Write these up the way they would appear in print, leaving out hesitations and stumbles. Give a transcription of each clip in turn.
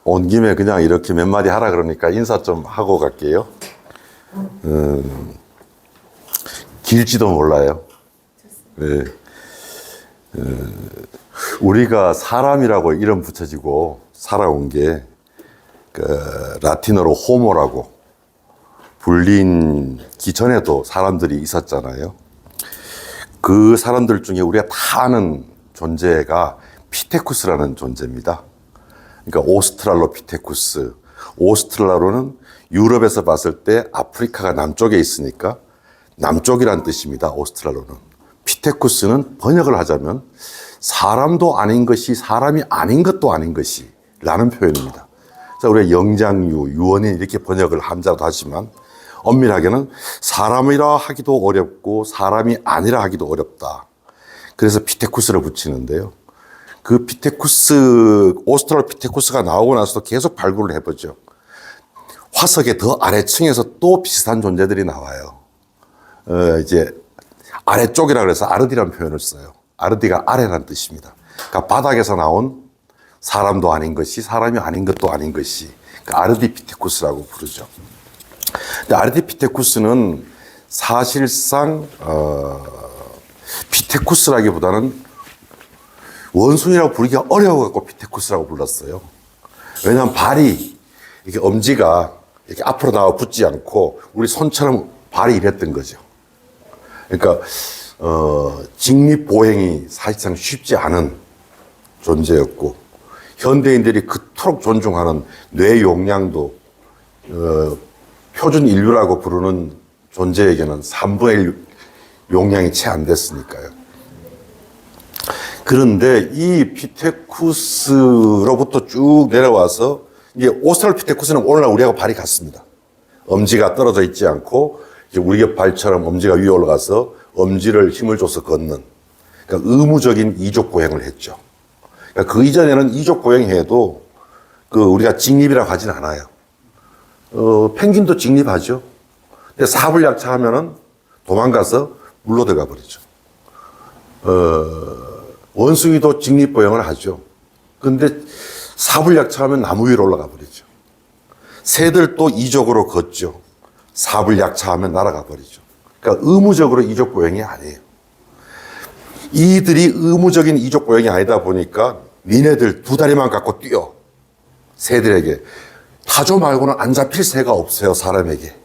온 김에 그냥 이렇게 몇 마디 하라 그러니까 인사 좀 하고 갈게요. 길지도 몰라요. 네. 우리가 사람이라고 이름 붙여지고 살아온 게 라틴어로 호모라고 불린 기전에도 사람들이 있었잖아요. 그 사람들 중에 우리가 다 아는 존재가 피테쿠스라는 존재입니다. 그러니까 오스트랄로피테쿠스. 오스트랄로는 유럽에서 봤을 때 아프리카가 남쪽에 있으니까 남쪽이란 뜻입니다. 오스트랄로는. 피테쿠스는 번역을 하자면 사람도 아닌 것이 사람이 아닌 것도 아닌 것이 라는 표현입니다. 자, 우리가 영장류, 유언인 이렇게 번역을 한자도 하지만 엄밀하게는 사람이라 하기도 어렵고 사람이 아니라 하기도 어렵다. 그래서 피테쿠스를 붙이는데요. 그 피테쿠스, 오스트랄로피테쿠스가 나오고 나서도 계속 발굴을 해보죠. 화석의 더 아래층에서 또 비슷한 존재들이 나와요. 이제 아래쪽이라 그래서 아르디라는 표현을 써요. 아르디가 아래라는 뜻입니다. 그러니까 바닥에서 나온 사람도 아닌 것이 사람이 아닌 것도 아닌 것이 그러니까 아르디피테쿠스라고 부르죠. 근데 아르디피테쿠스는 사실상 피테쿠스라기보다는 원숭이라고 부르기가 어려워갖고 피테쿠스라고 불렀어요. 왜냐하면 발이 이렇게 엄지가 이렇게 앞으로 나와 붙지 않고 우리 손처럼 발이 이랬던 거죠. 그러니까 직립보행이 사실상 쉽지 않은 존재였고 현대인들이 그토록 존중하는 뇌 용량도 표준 인류라고 부르는 존재에게는 3분의 1 용량이 채 안 됐으니까요. 그런데 이 피테쿠스로부터 쭉 내려와서 이게 오스트랄로피테쿠스는 오늘날 우리하고 발이 같습니다. 엄지가 떨어져 있지 않고 이제 우리의 발처럼 엄지가 위에 올라가서 엄지를 힘을 줘서 걷는 그러니까 의무적인 이족 보행을 했죠. 그러니까 그 이전에는 이족 보행해도 우리가 직립이라고 하진 않아요. 펭귄도 직립하죠. 근데 사불약차하면은 도망가서 물로 들어가 버리죠. 원숭이도 직립보행을 하죠. 근데 사불약차하면 나무 위로 올라가 버리죠. 새들도 이족으로 걷죠. 사불약차하면 날아가 버리죠. 그러니까 의무적으로 이족보행이 아니에요. 이들이 의무적인 이족보행이 아니다 보니까 니네들 두 다리만 갖고 뛰어. 새들에게. 타조 말고는 안 잡힐 새가 없어요, 사람에게.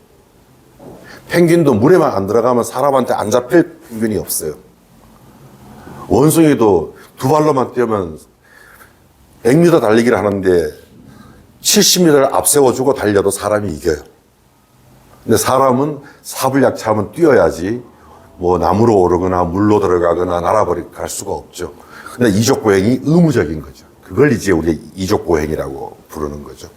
펭귄도 물에만 안 들어가면 사람한테 안 잡힐 펭귄이 없어요. 원숭이도 두 발로만 뛰면 100m 달리기를 하는데 70m를 앞세워주고 달려도 사람이 이겨요. 근데 사람은 사불약차하면 뛰어야지 뭐 나무로 오르거나 물로 들어가거나 날아갈 수가 없죠. 근데 이족보행이 의무적인 거죠. 그걸 이제 우리 이족보행이라고 부르는 거죠.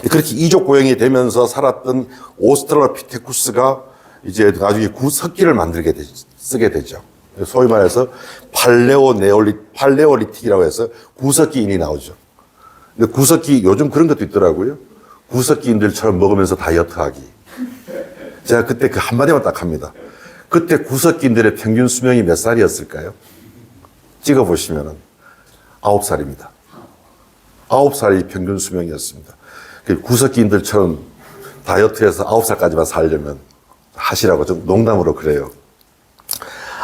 그렇게 이족보행이 되면서 살았던 오스트랄로피테쿠스가 이제 나중에 구석기를 쓰게 되죠. 소위 말해서 팔레올리틱이라고 해서 구석기인이 나오죠. 근데 구석기, 요즘 그런 것도 있더라고요. 구석기인들처럼 먹으면서 다이어트하기. 제가 그때 그 한마디만 딱 합니다. 그때 구석기인들의 평균 수명이 몇 살이었을까요? 찍어보시면은 9살입니다. 9살이 평균 수명이었습니다. 구석기인들처럼 다이어트해서 9살까지만 살려면 하시라고 좀 농담으로 그래요.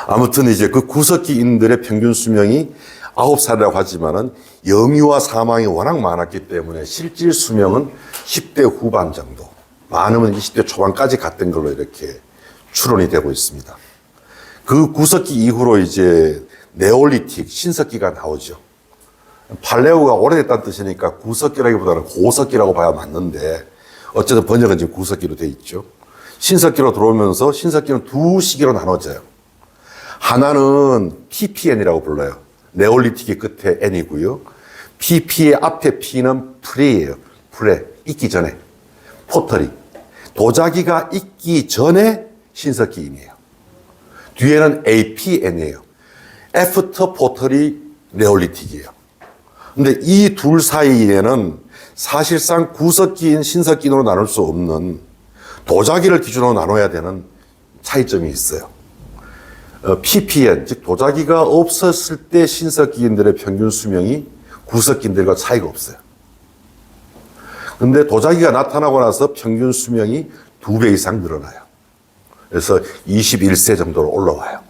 아무튼 이제 그 구석기인들의 평균 수명이 9살이라고 하지만은 영유아 사망이 워낙 많았기 때문에 실질 수명은 10대 후반 정도, 많으면 20대 초반까지 갔던 걸로 이렇게 추론이 되고 있습니다. 그 구석기 이후로 이제 네올리틱, 신석기가 나오죠. 팔레오가 오래됐다는 뜻이니까 구석기라기보다는 고석기라고 봐야 맞는데 어쨌든 번역은 지금 구석기로 돼 있죠. 신석기로 들어오면서 신석기는 두 시기로 나눠져요. 하나는 PPN이라고 불러요. 네올리틱의 끝에 N이고요. PP의 앞에 P는 프레예요. 프레, 있기 전에. 포터리. 도자기가 있기 전에 신석기인이에요. 뒤에는 APN이에요. 애프터 포터리 네올리틱이에요. 근데 이 둘 사이에는 사실상 구석기인 신석기인으로 나눌 수 없는 도자기를 기준으로 나눠야 되는 차이점이 있어요. PPN, 즉 도자기가 없었을 때 신석기인들의 평균 수명이 구석기인들과 차이가 없어요. 근데 도자기가 나타나고 나서 평균 수명이 2배 이상 늘어나요. 그래서 21세 정도로 올라와요.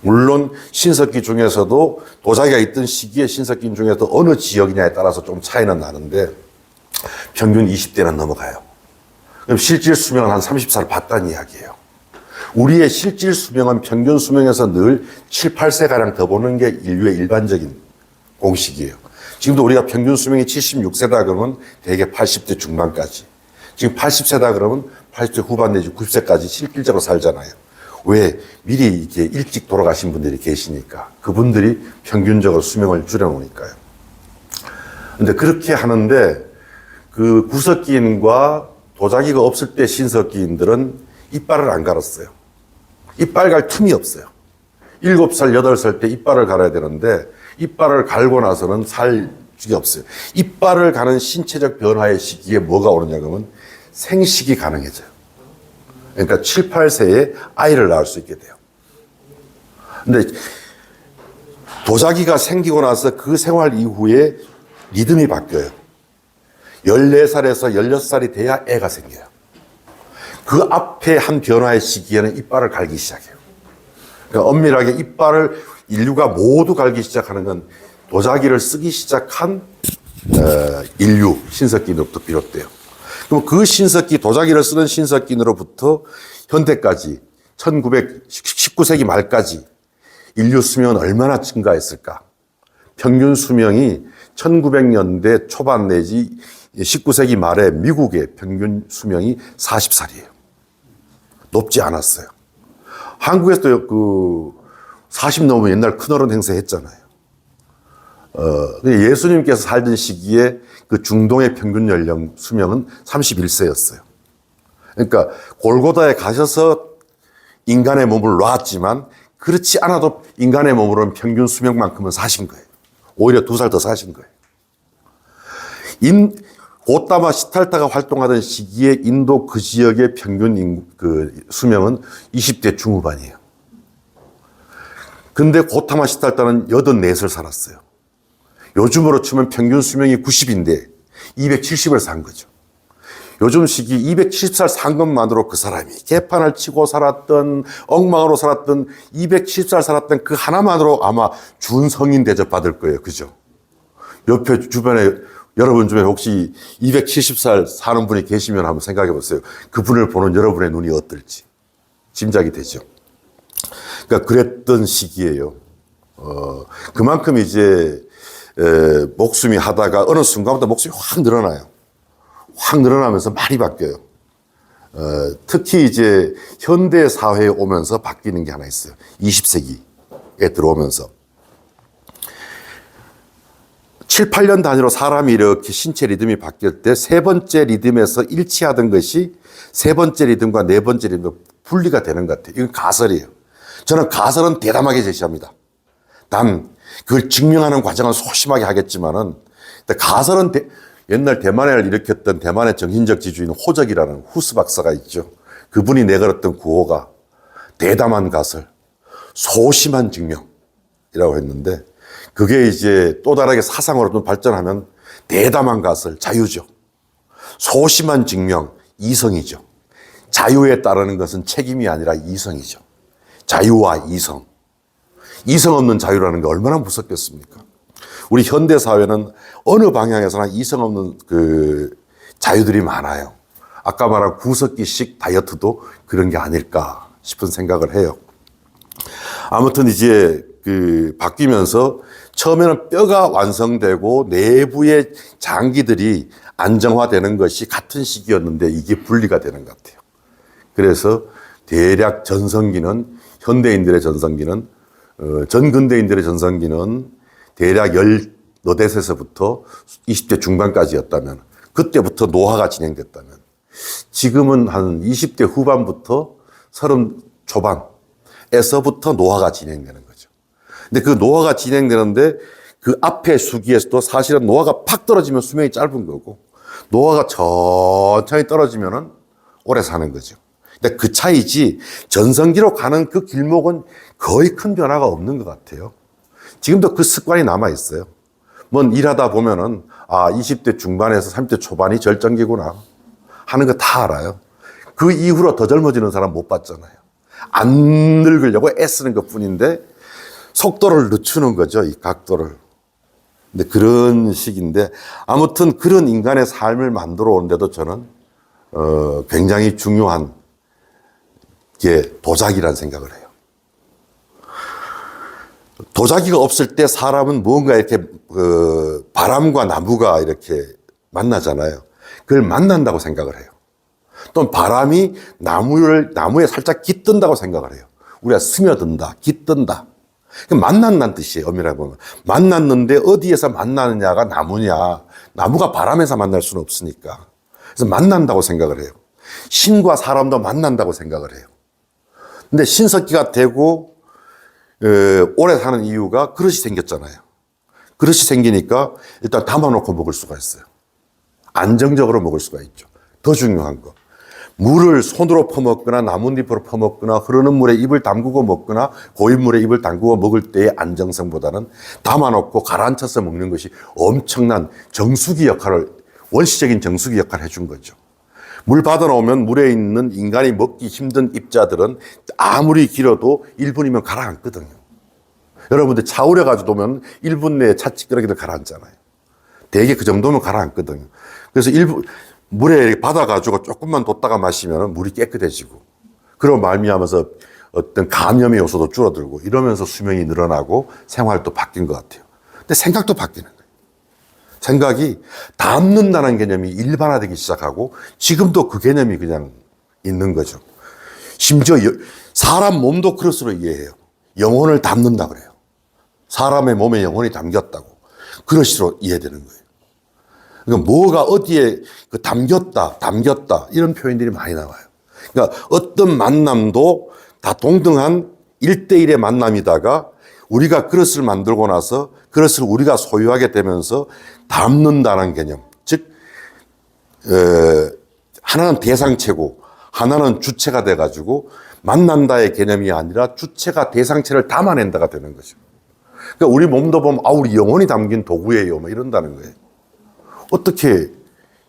물론 신석기 중에서도 도자기가 있던 시기에 신석기 중에서도 어느 지역이냐에 따라서 좀 차이는 나는데 평균 20대는 넘어가요. 그럼 실질 수명은 한 30살 봤다는 이야기예요. 우리의 실질 수명은 평균 수명에서 늘 7, 8세가량 더 보는 게 인류의 일반적인 공식이에요. 지금도 우리가 평균 수명이 76세다 그러면 대개 80대 중반까지. 지금 80세다 그러면 80대 후반 내지 90세까지 실질적으로 살잖아요. 왜? 미리 이렇게 일찍 돌아가신 분들이 계시니까. 그분들이 평균적으로 수명을 줄여놓으니까요. 근데 그렇게 하는데 그 구석기인과 도자기가 없을 때 신석기인들은 이빨을 안 갈았어요. 이빨 갈 틈이 없어요. 7살, 8살 때 이빨을 갈아야 되는데 이빨을 갈고 나서는 살 적이 없어요. 이빨을 가는 신체적 변화의 시기에 뭐가 오느냐 그러면 생식이 가능해져요. 그러니까 7, 8세에 아이를 낳을 수 있게 돼요. 근데 도자기가 생기고 나서 그 생활 이후에 리듬이 바뀌어요. 14살에서 16살이 돼야 애가 생겨요. 그 앞에 한 변화의 시기에는 이빨을 갈기 시작해요. 그러니까 엄밀하게 이빨을 인류가 모두 갈기 시작하는 건 도자기를 쓰기 시작한 인류, 신석기인으로부터 비롯돼요. 그럼 그 신석기, 도자기를 쓰는 신석기인으로부터 현대까지 19세기 말까지 인류 수명은 얼마나 증가했을까? 평균 수명이 1900년대 초반 내지 19세기 말에 미국의 평균 수명이 40살이에요. 높지 않았어요. 한국에서도 40 넘으면 옛날 큰어른 행세 했잖아요. 예수님께서 살던 시기에 그 중동의 평균 연령 수명은 31세였어요. 그러니까 골고다에 가셔서 인간의 몸을 놨지만 그렇지 않아도 인간의 몸으로는 평균 수명만큼은 사신 거예요. 오히려 2살 더 사신 거예요. 고타마 시탈타가 활동하던 시기에 인도 그 지역의 평균 수명은 20대 중후반이에요. 근데 고타마 시탈타는 84살 살았어요. 요즘으로 치면 평균 수명이 90인데 270을 산 거죠. 요즘 시기 270살 산 것만으로 그 사람이 개판을 치고 살았던, 엉망으로 살았던, 270살 살았던 그 하나만으로 아마 준성인 대접 받을 거예요. 그죠? 옆에 주변에 여러분 중에 혹시 270살 사는 분이 계시면 한번 생각해 보세요. 그분을 보는 여러분의 눈이 어떨지 짐작이 되죠. 그러니까 그랬던 시기예요. 그만큼 이제 목숨이 하다가 어느 순간부터 목숨이 확 늘어나요. 확 늘어나면서 많이 바뀌어요. 특히 이제 현대 사회에 오면서 바뀌는 게 하나 있어요. 20세기에 들어오면서 7, 8년 단위로 사람이 이렇게 신체 리듬이 바뀔 때 세 번째 리듬에서 일치하던 것이 세 번째 리듬과 네 번째 리듬으로 분리가 되는 것 같아요. 이건 가설이에요. 저는 가설은 대담하게 제시합니다. 단 그걸 증명하는 과정은 소심하게 하겠지만은 가설은 옛날 대만을 일으켰던 대만의 정신적 지주인 호적이라는 후스 박사가 있죠. 그분이 내걸었던 구호가 대담한 가설, 소심한 증명이라고 했는데 그게 이제 또 다르게 사상으로 좀 발전하면 대담한 가설, 자유죠. 소심한 증명, 이성이죠. 자유에 따르는 것은 책임이 아니라 이성이죠. 자유와 이성. 이성 없는 자유라는 게 얼마나 무섭겠습니까? 우리 현대 사회는 어느 방향에서나 이성 없는 그 자유들이 많아요. 아까 말한 구석기식 다이어트도 그런 게 아닐까 싶은 생각을 해요. 아무튼 이제 바뀌면서 처음에는 뼈가 완성되고 내부의 장기들이 안정화되는 것이 같은 시기였는데 이게 분리가 되는 것 같아요. 그래서 대략 전성기는 현대인들의 전성기는 전근대인들의 전성기는 대략 14세서부터 20대 중반까지였다면 그때부터 노화가 진행됐다면 지금은 한 20대 후반부터 30 초반에서부터 노화가 진행되는 거죠. 근데 그 노화가 진행되는데 그 앞에 수기에서도 사실은 노화가 팍 떨어지면 수명이 짧은 거고 노화가 천천히 떨어지면은 오래 사는 거죠. 근데 그 차이지 전성기로 가는 그 길목은 거의 큰 변화가 없는 것 같아요. 지금도 그 습관이 남아 있어요. 일하다 보면은, 20대 중반에서 30대 초반이 절정기구나 하는 거 다 알아요. 그 이후로 더 젊어지는 사람 못 봤잖아요. 안 늙으려고 애쓰는 것 뿐인데, 속도를 늦추는 거죠, 이 각도를. 근데 그런 식인데, 아무튼 그런 인간의 삶을 만들어 오는데도 저는, 굉장히 중요한 게 도자기란 생각을 해요. 도자기가 없을 때 사람은 무언가 이렇게 바람과 나무가 이렇게 만나잖아요. 그걸 만난다고 생각을 해요. 또 바람이 나무에 살짝 깃든다고 생각을 해요. 우리가 스며든다, 깃든다. 만난다는 뜻이에요. 엄밀하게 보면. 만났는데 어디에서 만나느냐가 나무냐. 나무가 바람에서 만날 수는 없으니까. 그래서 만난다고 생각을 해요. 신과 사람도 만난다고 생각을 해요. 근데 신석기가 되고 오래 사는 이유가 그릇이 생겼잖아요. 그릇이 생기니까 일단 담아놓고 먹을 수가 있어요. 안정적으로 먹을 수가 있죠. 더 중요한 거. 물을 손으로 퍼먹거나 나뭇잎으로 퍼먹거나 흐르는 물에 입을 담그고 먹거나 고인 물에 입을 담그고 먹을 때의 안정성보다는 담아놓고 가라앉혀서 먹는 것이 엄청난 정수기 역할을, 원시적인 정수기 역할을 해준 거죠. 물 받아놓으면 물에 있는 인간이 먹기 힘든 입자들은 아무리 길어도 1분이면 가라앉거든요. 여러분들 차 우려가지고 오면 1분 내에 차 찌끄러기를 가라앉잖아요. 대개 그 정도면 가라앉거든요. 그래서 물에 받아가지고 조금만 뒀다가 마시면 물이 깨끗해지고, 그런 말미암아서 어떤 감염의 요소도 줄어들고 이러면서 수명이 늘어나고 생활도 바뀐 것 같아요. 근데 생각도 바뀌는 거예요. 생각이 담는다는 개념이 일반화되기 시작하고 지금도 그 개념이 그냥 있는 거죠. 심지어 사람 몸도 그릇으로 이해해요. 영혼을 담는다 그래요. 사람의 몸에 영혼이 담겼다고. 그릇으로 이해되는 거예요. 그러니까 뭐가 어디에 담겼다 이런 표현들이 많이 나와요. 그러니까 어떤 만남도 다 동등한 1대1의 만남이다가 우리가 그릇을 만들고 나서 그릇을 우리가 소유하게 되면서 담는다는 개념. 즉, 하나는 대상체고 하나는 주체가 돼가지고 만난다의 개념이 아니라 주체가 대상체를 담아낸다가 되는 거죠. 그러니까 우리 몸도 보면 우리 영혼이 담긴 도구예요. 뭐 이런다는 거예요. 어떻게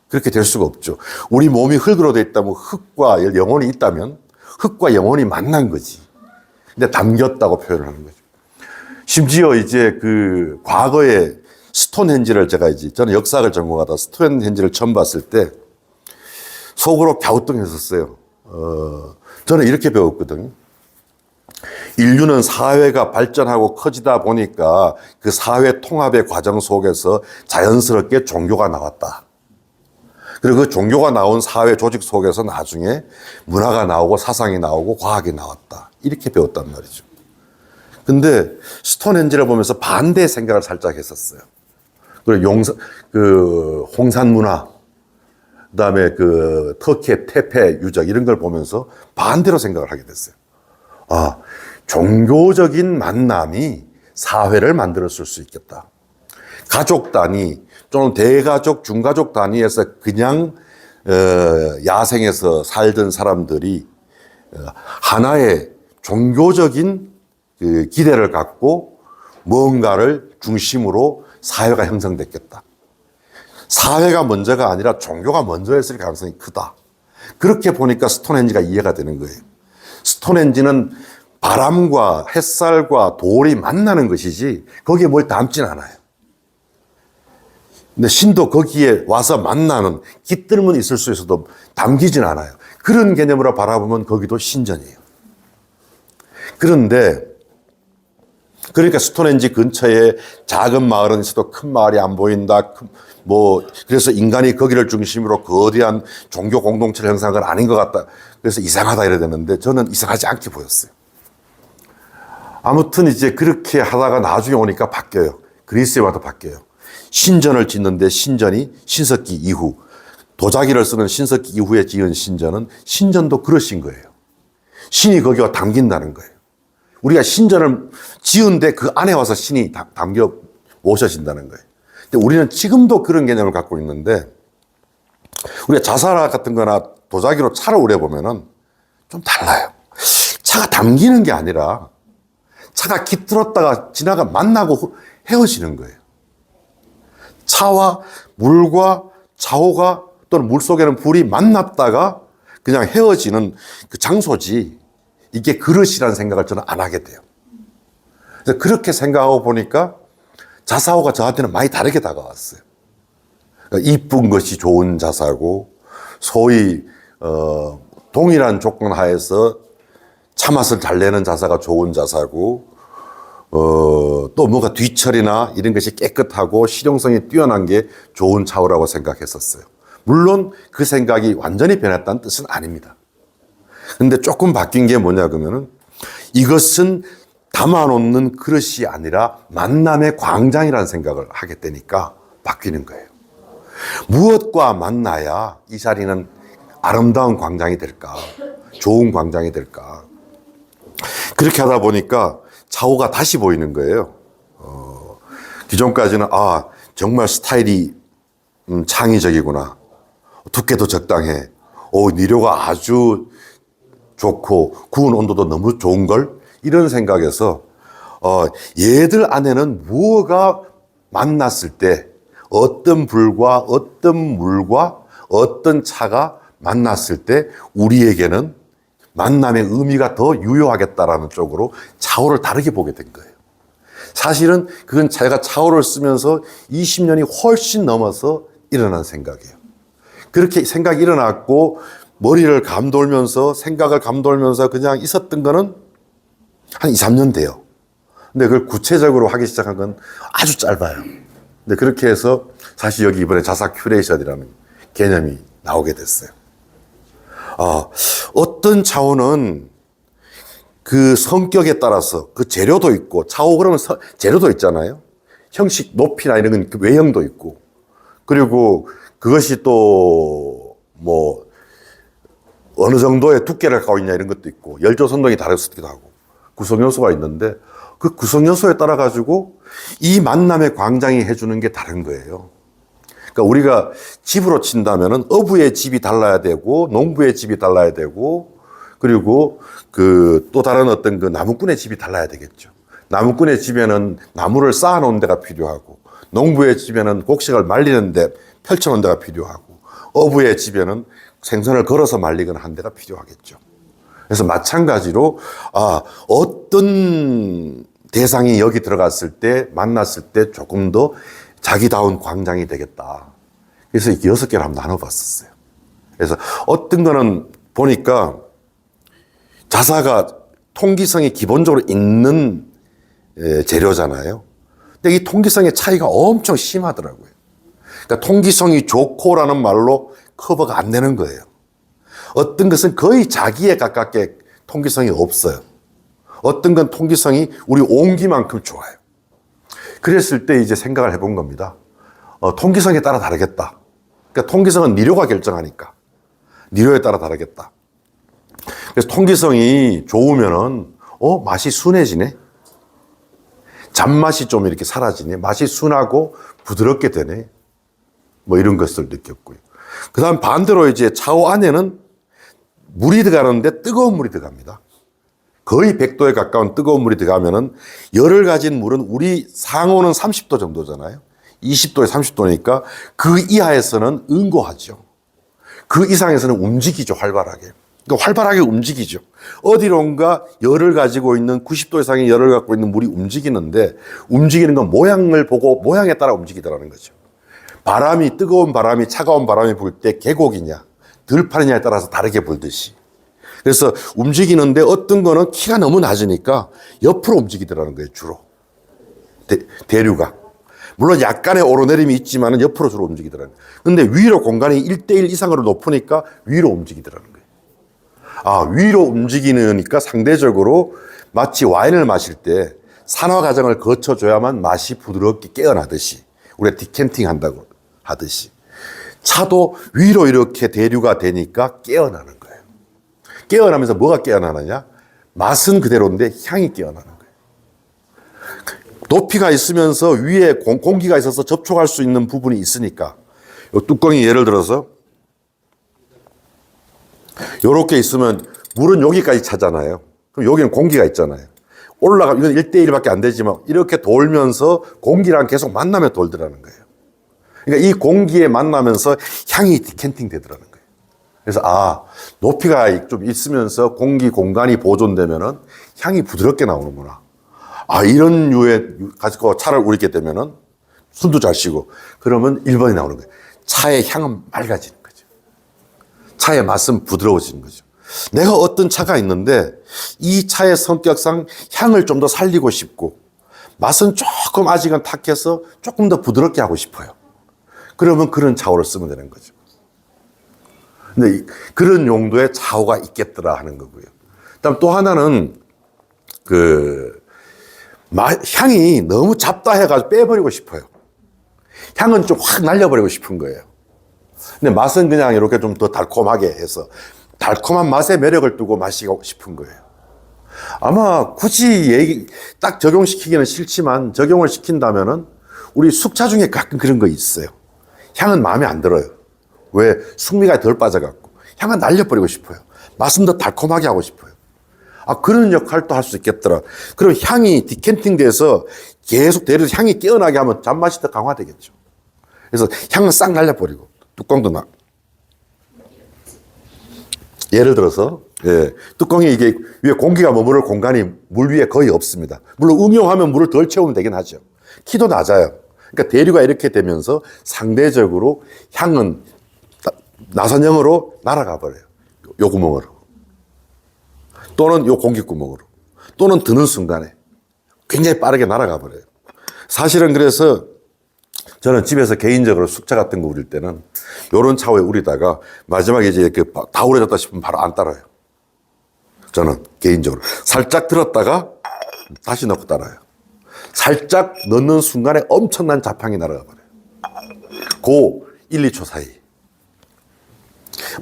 그렇게 될 수가 없죠. 우리 몸이 흙으로 돼 있다면 흙과 영혼이 있다면 흙과 영혼이 만난 거지. 근데 담겼다고 표현을 하는 거죠. 심지어 이제 그 과거에 스톤헨지를 저는 역사학을 전공하다 스톤헨지를 처음 봤을 때 속으로 갸우뚱했었어요. 저는 이렇게 배웠거든요. 인류는 사회가 발전하고 커지다 보니까 그 사회 통합의 과정 속에서 자연스럽게 종교가 나왔다. 그리고 그 종교가 나온 사회 조직 속에서 나중에 문화가 나오고 사상이 나오고 과학이 나왔다. 이렇게 배웠단 말이죠. 근데 스톤헨지를 보면서 반대 생각을 살짝 했었어요. 그리고 홍산 문화, 그다음에 그 터키의 테페 유적 이런 걸 보면서 반대로 생각을 하게 됐어요. 종교적인 만남이 사회를 만들었을 수 있겠다. 가족 단위 또는 대가족, 중가족 단위에서 그냥 야생에서 살던 사람들이 하나의 종교적인 그 기대를 갖고 뭔가를 중심으로 사회가 형성됐겠다. 사회가 먼저가 아니라 종교가 먼저였을 가능성이 크다. 그렇게 보니까 스톤헨지가 이해가 되는 거예요. 스톤헨지는 바람과 햇살과 돌이 만나는 것이지 거기에 뭘 담진 않아요. 근데 신도 거기에 와서 만나는 깃들면 있을 수 있어도 담기진 않아요. 그런 개념으로 바라보면 거기도 신전이에요. 그러니까 스톤헨지 근처에 작은 마을은 있어도 큰 마을이 안 보인다. 그래서 인간이 거기를 중심으로 거대한 종교 공동체를 형성한 건 아닌 것 같다. 그래서 이상하다 이래야 되는데 저는 이상하지 않게 보였어요. 아무튼 이제 그렇게 하다가 나중에 오니까 바뀌어요. 그리스에 와도 바뀌어요. 신전을 짓는데 신전이 신석기 이후, 도자기를 쓰는 신석기 이후에 지은 신전은 신전도 그릇인 거예요. 신이 거기와 담긴다는 거예요. 우리가 신전을 지은데 그 안에 와서 신이 담겨 모셔진다는 거예요. 근데 우리는 지금도 그런 개념을 갖고 있는데, 우리가 자살화 같은 거나 도자기로 차를 우려보면은 좀 달라요. 차가 담기는 게 아니라 차가 깃들었다가 지나가 만나고 헤어지는 거예요. 차와 물과 차오가 또는 물 속에는 불이 만났다가 그냥 헤어지는 그 장소지 이게 그릇이라는 생각을 저는 안 하게 돼요. 그래서 그렇게 생각하고 보니까 자사오가 저한테는 많이 다르게 다가왔어요. 그러니까 이쁜 것이 좋은 자사고 소위 동일한 조건 하에서 차맛을 잘 내는 자사가 좋은 자사고 또 뭐가 뒤처리나 이런 것이 깨끗하고 실용성이 뛰어난 게 좋은 차오라고 생각했었어요. 물론 그 생각이 완전히 변했다는 뜻은 아닙니다. 근데 조금 바뀐 게 뭐냐 그러면은 이것은 담아놓는 그릇이 아니라 만남의 광장이라는 생각을 하게 되니까 바뀌는 거예요. 무엇과 만나야 이 자리는 아름다운 광장이 될까? 좋은 광장이 될까? 그렇게 하다 보니까 차오가 다시 보이는 거예요. 기존까지는 정말 스타일이 창의적이구나. 두께도 적당해. 니료가 아주 좋고 구운 온도도 너무 좋은걸? 이런 생각에서 얘들 안에는 무엇가 만났을 때 어떤 불과 어떤 물과 어떤 차가 만났을 때 우리에게는 만남의 의미가 더 유효하겠다라는 쪽으로 차오를 다르게 보게 된 거예요. 사실은 그건 제가 차오를 쓰면서 20년이 훨씬 넘어서 일어난 생각이에요. 그렇게 생각이 일어났고 머리를 감돌면서 생각을 감돌면서 그냥 있었던 거는 한 2, 3년 돼요. 근데 그걸 구체적으로 하기 시작한 건 아주 짧아요. 근데 그렇게 해서 사실 여기 이번에 자사 큐레이션이라는 개념이 나오게 됐어요. 어떤 차오는 그 성격에 따라서 그 재료도 있고, 차오 그러면 재료도 있잖아요. 형식 높이나 이런 건 그 외형도 있고, 그리고 그것이 또 뭐 어느 정도의 두께를 갖고 있냐 이런 것도 있고, 열조 선동이 다를 수도 하고 구성 요소가 있는데 그 구성 요소에 따라 가지고 이 만남의 광장이 해주는 게 다른 거예요. 그러니까 우리가 집으로 친다면은 어부의 집이 달라야 되고 농부의 집이 달라야 되고 그리고 그 또 다른 어떤 그 나무꾼의 집이 달라야 되겠죠. 나무꾼의 집에는 나무를 쌓아 놓은 데가 필요하고 농부의 집에는 곡식을 말리는 데 펼쳐 놓은 데가 필요하고 어부의 집에는 생선을 걸어서 말리거나 한 데가 필요하겠죠. 그래서 마찬가지로 어떤 대상이 여기 들어갔을 때 만났을 때 조금 더 자기다운 광장이 되겠다. 그래서 이렇게 6개를 한번 나눠봤었어요. 그래서 어떤 거는 보니까 자사가 통기성이 기본적으로 있는 재료잖아요. 근데 이 통기성의 차이가 엄청 심하더라고요. 그러니까 통기성이 좋고라는 말로 커버가 안 되는 거예요. 어떤 것은 거의 자기에 가깝게 통기성이 없어요. 어떤 건 통기성이 우리 온기만큼 좋아요. 그랬을 때 이제 생각을 해본 겁니다. 통기성에 따라 다르겠다. 그러니까 통기성은 니료가 결정하니까. 니료에 따라 다르겠다. 그래서 통기성이 좋으면은, 맛이 순해지네? 잔맛이 좀 이렇게 사라지네? 맛이 순하고 부드럽게 되네? 뭐 이런 것을 느꼈고요. 그 다음 반대로 이제 차오 안에는 물이 들어가는데 뜨거운 물이 들어갑니다. 거의 100도에 가까운 뜨거운 물이 들어가면은 열을 가진 물은 우리 상온은 30도 정도잖아요. 20도에 30도니까 그 이하에서는 응고하죠. 그 이상에서는 움직이죠, 활발하게. 그러니까 활발하게 움직이죠. 어디론가 열을 가지고 있는 90도 이상의 열을 갖고 있는 물이 움직이는데 움직이는 건 모양을 보고 모양에 따라 움직이더라는 거죠. 바람이 뜨거운 바람이 차가운 바람이 불 때 계곡이냐 들판이냐에 따라서 다르게 불듯이. 그래서 움직이는데 어떤 거는 키가 너무 낮으니까 옆으로 움직이더라는 거예요, 주로. 대류가. 물론 약간의 오르내림이 있지만 옆으로 주로 움직이더라는 거예요. 근데 위로 공간이 1대1 이상으로 높으니까 위로 움직이더라는 거예요. 위로 움직이니까 상대적으로 마치 와인을 마실 때 산화 과정을 거쳐줘야만 맛이 부드럽게 깨어나듯이 우리가 디캔팅 한다고 하듯이 차도 위로 이렇게 대류가 되니까 깨어나는 거예요. 깨어나면서 뭐가 깨어나느냐? 맛은 그대로인데 향이 깨어나는 거예요. 높이가 있으면서 위에 공기가 있어서 접촉할 수 있는 부분이 있으니까 이 뚜껑이 예를 들어서 이렇게 있으면 물은 여기까지 차잖아요. 그럼 여기는 공기가 있잖아요. 이건 1대1밖에 안 되지만 이렇게 돌면서 공기랑 계속 만나며 돌더라는 거예요. 그러니까 이 공기에 만나면서 향이 디캔팅 되더라는 거예요. 그래서 높이가 좀 있으면서 공기 공간이 보존되면은 향이 부드럽게 나오는구나. 이런 류의 가지고 차를 우리게 되면은 술도 잘 쉬고 그러면 1번이 나오는 거예요. 차의 향은 맑아지는 거죠. 차의 맛은 부드러워지는 거죠. 내가 어떤 차가 있는데 이 차의 성격상 향을 좀 더 살리고 싶고 맛은 조금 아직은 탁해서 조금 더 부드럽게 하고 싶어요. 그러면 그런 차호를 쓰면 되는 거죠. 근데 그런 용도의 차호가 있겠더라 하는 거고요. 그다음 또 하나는 향이 너무 잡다 해가지고 빼버리고 싶어요. 향은 좀 확 날려버리고 싶은 거예요. 근데 맛은 그냥 이렇게 좀 더 달콤하게 해서 달콤한 맛의 매력을 두고 마시고 싶은 거예요. 아마 굳이 딱 적용시키기는 싫지만 적용을 시킨다면은 우리 숙차 중에 가끔 그런 거 있어요. 향은 마음에 안 들어요. 왜? 숙미가 덜 빠져갖고. 향은 날려버리고 싶어요. 맛은 더 달콤하게 하고 싶어요. 그런 역할도 할 수 있겠더라. 그럼 향이 디캔팅 돼서 계속 대려 향이 깨어나게 하면 잔맛이 더 강화되겠죠. 그래서 향은 싹 날려버리고, 뚜껑도 예를 들어서, 뚜껑이 이게 위에 공기가 머무를 공간이 물 위에 거의 없습니다. 물론 응용하면 물을 덜 채우면 되긴 하죠. 키도 낮아요. 그러니까 대류가 이렇게 되면서 상대적으로 향은 나선형으로 날아가 버려요. 요 구멍으로. 또는 요 공기구멍으로. 또는 드는 순간에 굉장히 빠르게 날아가 버려요. 사실은 그래서 저는 집에서 개인적으로 숙차 같은 거 우릴 때는 요런 차후에 우리다가 마지막에 이제 다 우려졌다 싶으면 바로 안 따라요. 저는 개인적으로. 살짝 들었다가 다시 넣고 따라요. 살짝 넣는 순간에 엄청난 잡향이 날아가 버려요. 그 1, 2초 사이.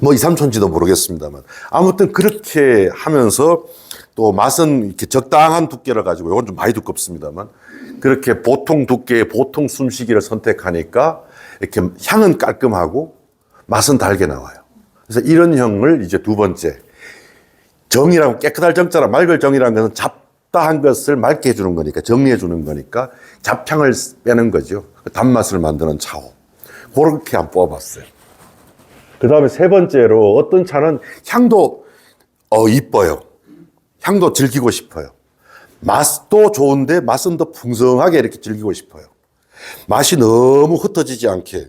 2, 3초인지도 모르겠습니다만. 아무튼 그렇게 하면서 또 맛은 이렇게 적당한 두께를 가지고, 이건 좀 많이 두껍습니다만, 그렇게 보통 두께의 보통 숨쉬기를 선택하니까 이렇게 향은 깔끔하고 맛은 달게 나와요. 그래서 이런 형을 이제 두 번째. 정이라고 깨끗할 정자라 맑을 정이라는 것은 잡다한 것을 맑게 해주는 거니까, 정리해 주는 거니까 잡향을 빼는 거죠. 단맛을 만드는 차호. 그렇게 한번 뽑아봤어요. 그 다음에 세 번째로 어떤 차는 향도 이뻐요. 향도 즐기고 싶어요. 맛도 좋은데 맛은 더 풍성하게 이렇게 즐기고 싶어요. 맛이 너무 흩어지지 않게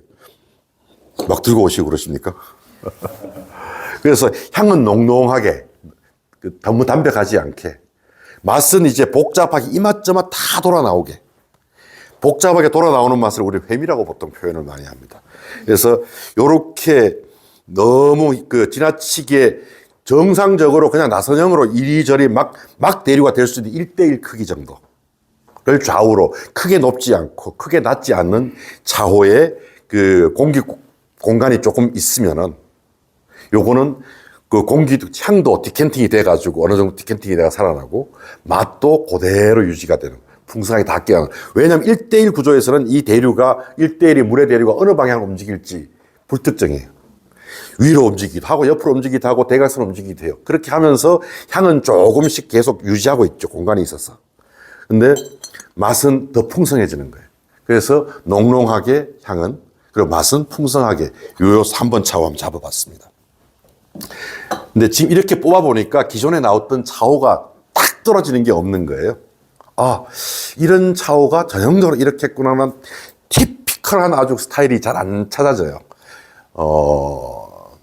막 들고 오시고 그러십니까? 그래서 향은 농농하게 너무 담백하지 않게, 맛은 이제 복잡하게 이맛저맛 다 돌아 나오게, 복잡하게 돌아 나오는 맛을 우리 회미라고 보통 표현을 많이 합니다. 그래서 요렇게 너무 지나치게 정상적으로 그냥 나선형으로 이리저리 막 대류가 될 수 있는 1대1 크기 정도를 좌우로 크게 높지 않고 크게 낮지 않는 차호에 공기 공간이 조금 있으면은 요거는 향도 디캔팅이 돼가지고 어느 정도 디캔팅이 돼가 살아나고 맛도 그대로 유지가 되는, 풍성하게 다 깨어나는. 왜냐하면 1대1 구조에서는 이 대류가 1대1이 물의 대류가 어느 방향으로 움직일지 불특정해요. 위로 움직이기도 하고 옆으로 움직이기도 하고 대각선으로 움직이기도 해요. 그렇게 하면서 향은 조금씩 계속 유지하고 있죠. 공간이 있어서. 근데 맛은 더 풍성해지는 거예요. 그래서 농농하게 향은, 그리고 맛은 풍성하게, 요 3번 차호 한번 잡아봤습니다. 근데 지금 이렇게 뽑아보니까 기존에 나왔던 차호가 딱 떨어지는 게 없는 거예요. 이런 차호가 전형적으로 이렇게 했구나는 티피컬한 아주 스타일이 잘 안 찾아져요.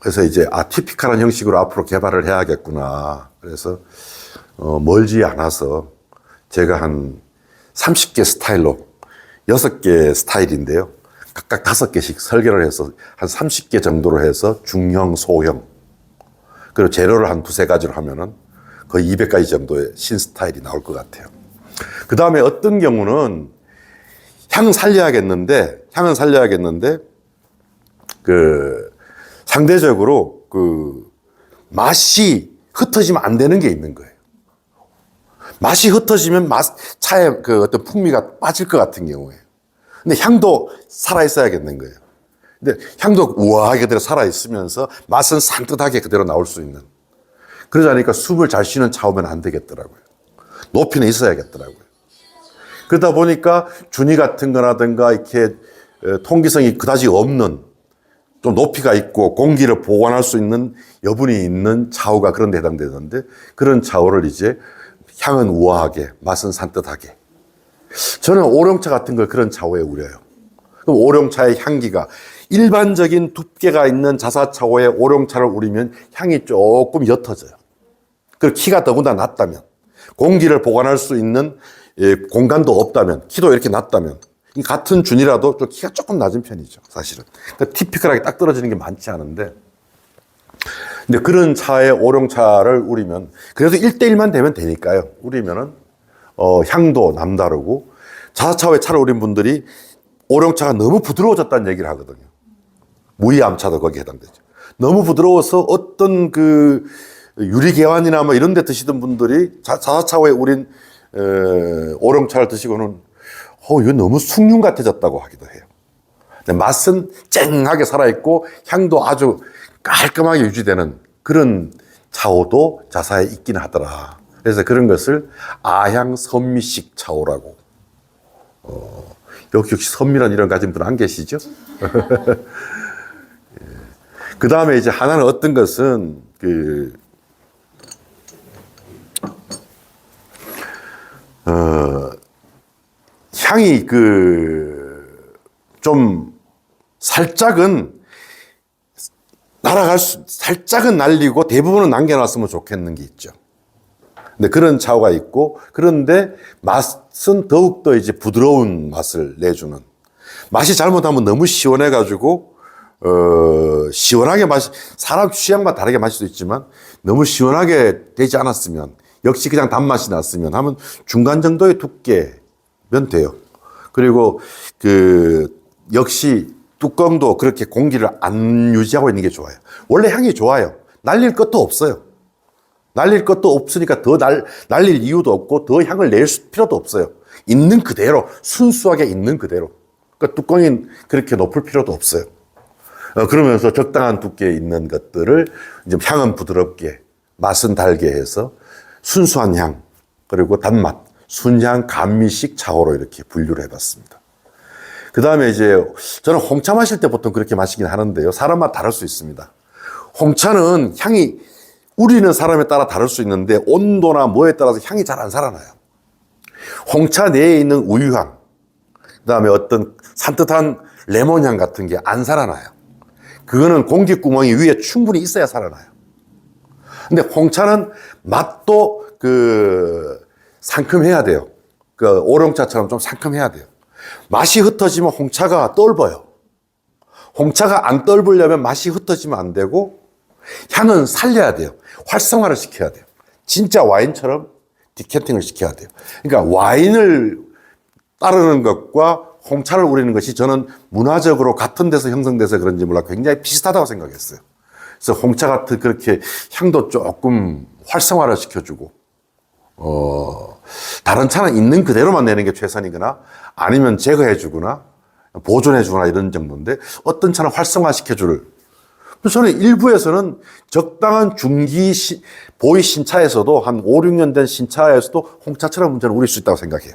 그래서 이제 티피컬한 형식으로 앞으로 개발을 해야겠구나. 그래서 멀지 않아서 제가 한 30개 스타일로 6개 스타일인데요. 각각 5개씩 설계를 해서 한 30개 정도로 해서 중형, 소형, 그리고 재료를 한 2-3가지로 하면은 거의 200가지 정도의 신스타일이 나올 것 같아요. 그 다음에 어떤 경우는 향은 살려야겠는데 상대적으로 맛이 흩어지면 안 되는 게 있는 거예요. 맛이 흩어지면 차의 어떤 풍미가 빠질 것 같은 경우에. 근데 향도 살아있어야겠는 거예요. 근데 향도 우아하게 그대로 살아있으면서 맛은 산뜻하게 그대로 나올 수 있는. 그러지 않으니까 숨을 잘 쉬는 차오면 안 되겠더라고요. 높이는 있어야겠더라고요. 그러다 보니까 준이 같은 거라든가 이렇게 통기성이 그다지 없는, 좀 높이가 있고 공기를 보관할 수 있는 여분이 있는 차후가 그런 데 해당되는데, 그런 차후를 이제 향은 우아하게, 맛은 산뜻하게. 저는 오룡차 같은 걸 그런 차후에 우려요. 그럼 오룡차의 향기가, 일반적인 두께가 있는 자사차후에 오룡차를 우리면 향이 조금 옅어져요. 그리고 키가 더군다나 낮다면, 공기를 보관할 수 있는 공간도 없다면, 키도 이렇게 낮다면, 이 같은 준이라도 좀 키가 조금 낮은 편이죠, 사실은. 그러니까 티피컬하게 딱 떨어지는 게 많지 않은데, 근데 그런 차에 오룡차를 우리면, 그래도 1대1만 되면 되니까요. 우리면은, 향도 남다르고, 자사차후에 차를 우린 분들이 오룡차가 너무 부드러워졌다는 얘기를 하거든요. 무이암차도 거기에 해당되죠. 너무 부드러워서 어떤 그 유리개환이나 뭐 이런 데 드시던 분들이 자사차후에 우린 오룡차를 드시고는 이거 너무 숭늉 같아졌다고 하기도 해요. 근데 맛은 쨍하게 살아있고 향도 아주 깔끔하게 유지되는 그런 차오도 자사에 있긴 하더라. 그래서 그런 것을 아향 선미식 차오라고. 역시 선미란 이런 가진 분 안 계시죠? 그 다음에 이제 하나는 어떤 것은 향이 좀 살짝은 살짝은 날리고 대부분은 남겨놨으면 좋겠는 게 있죠. 근데 그런 차후가 있고, 그런데 맛은 더욱더 이제 부드러운 맛을 내주는. 맛이 잘못하면 너무 시원해가지고, 시원하게 사람 취향마다 다르게 마실 수 있지만, 너무 시원하게 되지 않았으면, 역시 그냥 단맛이 났으면 하면 중간 정도의 두께면 돼요. 그리고 역시 뚜껑도 그렇게 공기를 안 유지하고 있는 게 좋아요. 원래 향이 좋아요. 날릴 것도 없어요. 날릴 것도 없으니까 더 날릴 이유도 없고 더 향을 낼 필요도 없어요. 있는 그대로, 순수하게 있는 그대로. 그러니까 뚜껑이 그렇게 높을 필요도 없어요. 그러면서 적당한 두께에 있는 것들을 이제 향은 부드럽게, 맛은 달게 해서 순수한 향, 그리고 단맛, 순향 감미식 차오로 이렇게 분류를 해봤습니다. 그 다음에 이제 저는 홍차 마실 때 보통 그렇게 마시긴 하는데요. 사람마다 다를 수 있습니다. 홍차는 향이 우리는 사람에 따라 다를 수 있는데 온도나 뭐에 따라서 향이 잘 안 살아나요. 홍차 내에 있는 우유향, 그 다음에 어떤 산뜻한 레몬향 같은 게 안 살아나요. 그거는 공기구멍이 위에 충분히 있어야 살아나요. 근데 홍차는 맛도 상큼해야 돼요. 오롱차처럼 좀 상큼해야 돼요. 맛이 흩어지면 홍차가 떫어요. 홍차가 안 떫으려면 맛이 흩어지면 안 되고 향은 살려야 돼요. 활성화를 시켜야 돼요. 진짜 와인처럼 디캔팅을 시켜야 돼요. 그러니까 와인을 따르는 것과 홍차를 우리는 것이 저는 문화적으로 같은 데서 형성돼서 그런지 몰라 굉장히 비슷하다고 생각했어요. 그래서 홍차 같은 그렇게 향도 조금 활성화를 시켜주고, 다른 차는 있는 그대로만 내는 게 최선이거나 아니면 제거해주거나 보존해주거나 이런 정도인데 어떤 차는 활성화시켜줄. 저는 일부에서는 적당한 중기 보이 신차에서도 한 5, 6년 된 신차에서도 홍차처럼 저는 우릴 수 있다고 생각해요.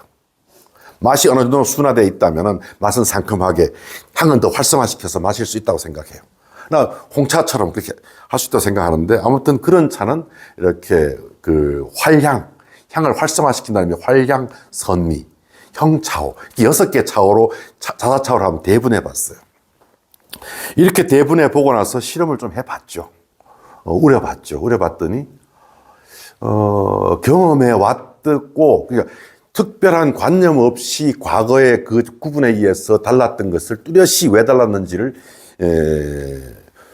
맛이 어느 정도 순화되어 있다면 맛은 상큼하게, 향은 더 활성화시켜서 마실 수 있다고 생각해요. 나 홍차처럼 그렇게 할 수 있다고 생각하는데, 아무튼 그런 차는 이렇게 향을 활성화시킨다는 의미, 활향, 선미, 형차오, 6개 차오로, 자사차오로 한번 대분해 봤어요. 이렇게 대분해 보고 나서 실험을 좀 해봤죠. 우려봤죠. 우려봤더니, 경험해 왔고, 그러니까 특별한 관념 없이 과거의 그 구분에 의해서 달랐던 것을 뚜렷이 왜 달랐는지를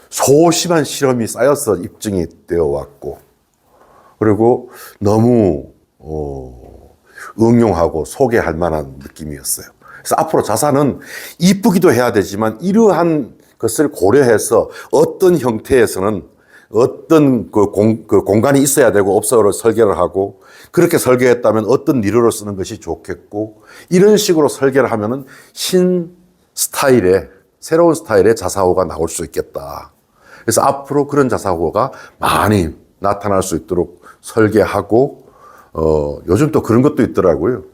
소심한 실험이 쌓여서 입증이 되어 왔고, 그리고 너무 응용하고 소개할 만한 느낌이었어요. 그래서 앞으로 자사는 이쁘기도 해야 되지만 이러한 것을 고려해서 어떤 형태에서는 어떤 공간이 있어야 되고 없어로 설계를 하고, 그렇게 설계했다면 어떤 니로를 쓰는 것이 좋겠고, 이런 식으로 설계를 하면은 새로운 스타일의 자사호가 나올 수 있겠다. 그래서 앞으로 그런 자사호가 많이 나타날 수 있도록 설계하고, 요즘 또 그런 것도 있더라고요.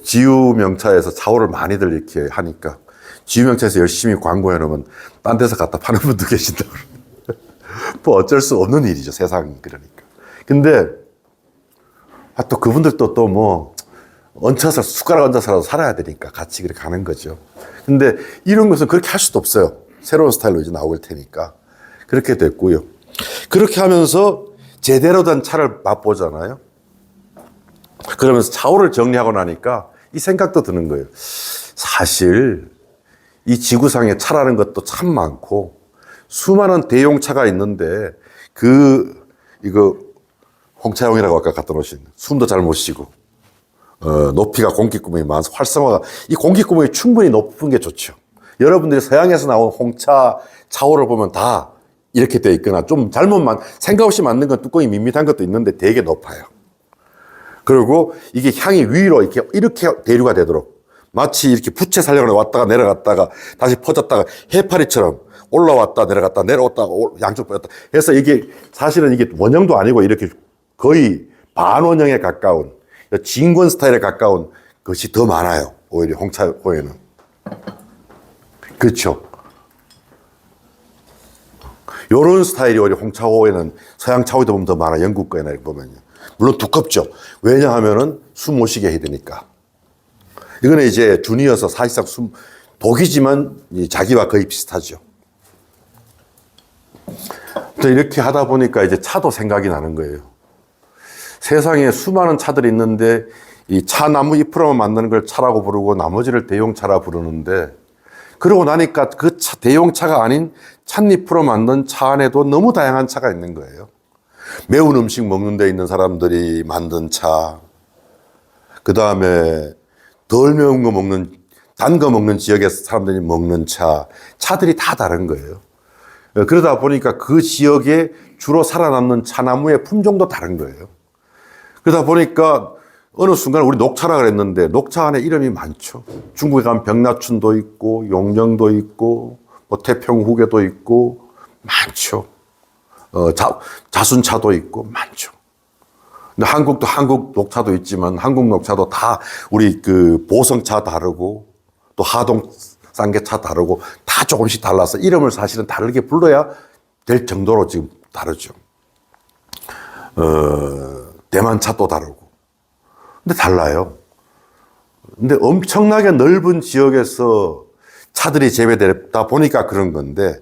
지유명차에서 차오를 많이들 이렇게 하니까 지유명차에서 열심히 광고해 놓으면 딴 데서 갖다 파는 분도 계신다고. 뭐 어쩔 수 없는 일이죠, 세상 그러니까. 근데 또 그분들도 또 뭐 얹혀서 숟가락 얹어서라도 살아야 되니까 같이 그렇게 가는 거죠. 근데 이런 것은 그렇게 할 수도 없어요. 새로운 스타일로 이제 나올 테니까. 그렇게 됐고요. 그렇게 하면서 제대로 된 차를 맛보잖아요. 그러면서 차오를 정리하고 나니까 이 생각도 드는 거예요. 사실 이 지구상에 차라는 것도 참 많고 수많은 대용차가 있는데 이거 홍차용이라고 아까 갖다 놓으신 숨도 잘 못 쉬고 높이가 공기구멍이 많아서 활성화가 이 공기구멍이 충분히 높은 게 좋죠. 여러분들이 서양에서 나온 홍차 차오를 보면 다 이렇게 돼 있거나 좀 생각 없이 만든 건 뚜껑이 밋밋한 것도 있는데 되게 높아요. 그리고 이게 향이 위로 이렇게 대류가 되도록 마치 이렇게 부채 살려고 왔다가 내려갔다가 다시 퍼졌다가 해파리처럼 올라왔다 내려갔다 내려왔다 양쪽 빼었다 해서 이게 사실은 이게 원형도 아니고 이렇게 거의 반원형에 가까운 진권 스타일에 가까운 것이 더 많아요. 오히려 홍차호에는. 그렇죠. 요런 스타일이 오히려 홍차호에는 서양 차호에도 보면 더 많아. 영국 거에나 보면요. 물론 두껍죠. 왜냐하면은 숨 못 쉬게 해야 되니까. 이거는 이제 준이어서 사실상 독이지만 자기와 거의 비슷하죠. 이렇게 하다 보니까 이제 차도 생각이 나는 거예요. 세상에 수많은 차들이 있는데 이 차나무 잎으로만 만드는 걸 차라고 부르고 나머지를 대용차라 부르는데 그러고 나니까 그 대용차가 아닌 찻잎으로 만든 차 안에도 너무 다양한 차가 있는 거예요. 매운 음식 먹는 데 있는 사람들이 만든 차, 그 다음에 덜 매운 거 먹는, 단 거 먹는 지역의 사람들이 먹는 차들이 다 다른 거예요. 그러다 보니까 그 지역에 주로 살아남는 차나무의 품종도 다른 거예요. 그러다 보니까 어느 순간 우리 녹차라 그랬는데 녹차 안에 이름이 많죠. 중국에 가면 병라춘도 있고 용령도 있고 뭐 태평후계도 있고 많죠. 자순차도 있고 많죠. 근데 한국도 한국 녹차도 있지만 한국 녹차도 다 우리 그 보성차 다르고 또 하동 쌍계차 다르고 다 조금씩 달라서 이름을 사실은 다르게 불러야 될 정도로 지금 다르죠. 대만차도 다르고. 근데 달라요. 근데 엄청나게 넓은 지역에서 차들이 재배되다 보니까 그런 건데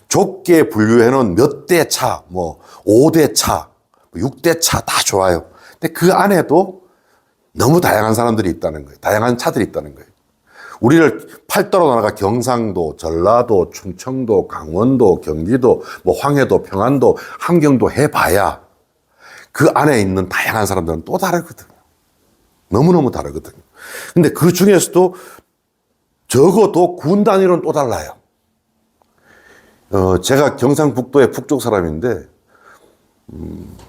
좁게 분류해 놓은 몇 대 차, 뭐 5대 차, 6대 차 다 좋아요. 근데 그 안에도 너무 다양한 사람들이 있다는 거예요. 다양한 차들이 있다는 거예요. 우리를 팔도로 나가 경상도, 전라도, 충청도, 강원도, 경기도, 뭐 황해도, 평안도, 함경도 해봐야 그 안에 있는 다양한 사람들은 또 다르거든요. 너무너무 다르거든요. 근데 그 중에서도 적어도 군 단위로는 또 달라요. 제가 경상북도의 북쪽 사람인데,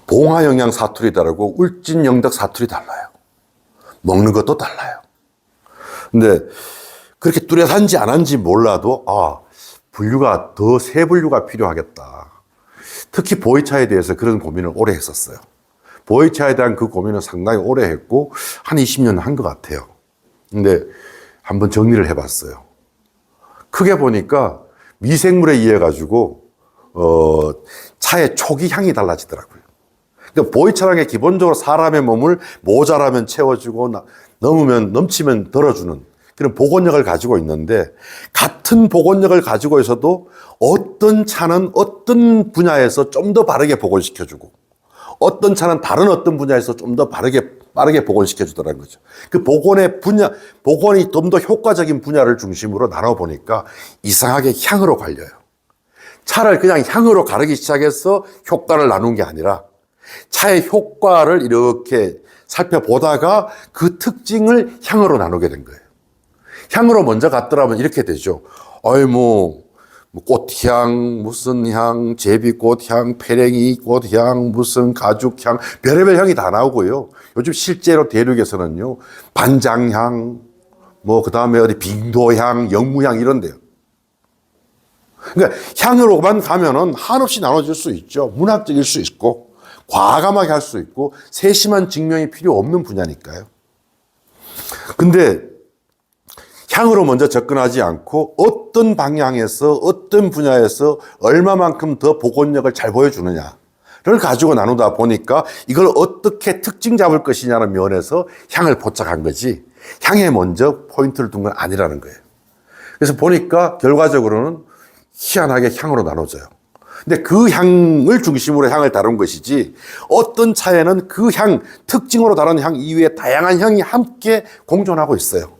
봉화영양 사투리 다르고 울진영덕 사투리 달라요. 먹는 것도 달라요. 근데 그렇게 뚜렷한지 안 한지 몰라도, 분류가 더 세 분류가 필요하겠다. 특히 보이차에 대해서 그런 고민을 오래 했었어요. 보이차에 대한 그 고민은 상당히 오래 했고, 한 20년 한 것 같아요. 근데 한번 정리를 해봤어요. 크게 보니까 미생물에 의해 가지고 차의 초기 향이 달라지더라고요. 그러니까 보이차라는 게 기본적으로 사람의 몸을 모자라면 채워주고 넘치면 덜어주는 그런 복원력을 가지고 있는데 같은 복원력을 가지고 있어도 어떤 차는 어떤 분야에서 좀 더 바르게 복원시켜주고 어떤 차는 다른 어떤 분야에서 좀 더 빠르게 복원시켜주더라는 거죠. 그 복원이 좀 더 효과적인 분야를 중심으로 나눠보니까 이상하게 향으로 갈려요. 차를 그냥 향으로 가르기 시작해서 효과를 나눈 게 아니라 차의 효과를 이렇게 살펴보다가 그 특징을 향으로 나누게 된 거예요. 향으로 먼저 갔더라면 이렇게 되죠. 꽃향, 무슨 향, 제비꽃향, 페랭이 꽃향, 무슨 가죽향, 별의별 향이 다 나오고요. 요즘 실제로 대륙에서는요, 반장향, 그 다음에 어디 빙도향, 영무향 이런데요. 그러니까 향으로만 가면은 한없이 나눠질 수 있죠. 문학적일 수 있고, 과감하게 할 수 있고, 세심한 증명이 필요 없는 분야니까요. 근데 향으로 먼저 접근하지 않고 어떤 방향에서 어떤 분야에서 얼마만큼 더 복원력을 잘 보여주느냐를 가지고 나누다 보니까 이걸 어떻게 특징 잡을 것이냐는 면에서 향을 포착한 거지 향에 먼저 포인트를 둔 건 아니라는 거예요. 그래서 보니까 결과적으로는 희한하게 향으로 나눠져요. 근데 그 향을 중심으로 향을 다룬 것이지 어떤 차에는 그 향, 특징으로 다른 향 이외에 다양한 향이 함께 공존하고 있어요.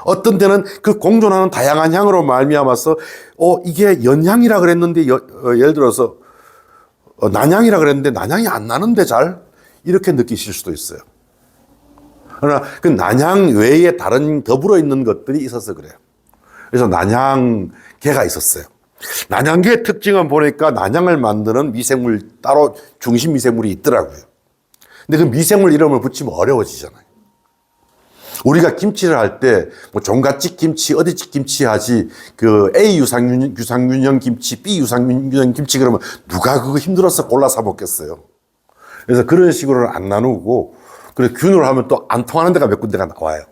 어떤 때는 그 공존하는 다양한 향으로 말미암아서 이게 연향이라 그랬는데 예를 들어서 난향이라 그랬는데 난향이 안 나는데 잘 이렇게 느끼실 수도 있어요. 그러나 그 난향 외에 다른 더불어 있는 것들이 있어서 그래요. 그래서 난향계가 있었어요. 난향계의 특징은 보니까 난향을 만드는 미생물 따로 중심 미생물이 있더라고요. 근데 그 미생물 이름을 붙이면 어려워지잖아요. 우리가 김치를 할 때 뭐 종갓집 김치, 어디집 김치 하지 그 A 유상균형 김치, B 유상균형 김치 그러면 누가 그거 힘들어서 골라 사 먹겠어요. 그래서 그런 식으로는 안 나누고 그래 균으로 하면 또 안 통하는 데가 몇 군데가 나와요.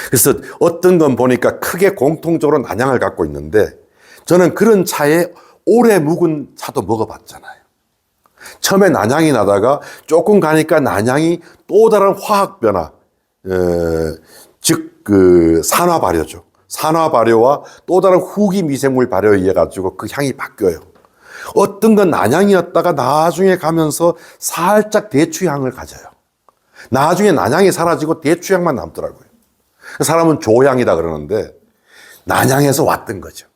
그래서 어떤 건 보니까 크게 공통적으로 난향을 갖고 있는데 저는 그런 차에 오래 묵은 차도 먹어봤잖아요. 처음에 난향이 나다가 조금 가니까 난향이 또 다른 화학 변화, 즉 그 산화 발효죠. 산화 발효와 또 다른 후기 미생물 발효에 의해 가지고 그 향이 바뀌어요. 어떤 건 난향이었다가 나중에 가면서 살짝 대추향을 가져요. 나중에 난향이 사라지고 대추향만 남더라고요. 사람은 조향이다 그러는데 난향에서 왔던 거죠.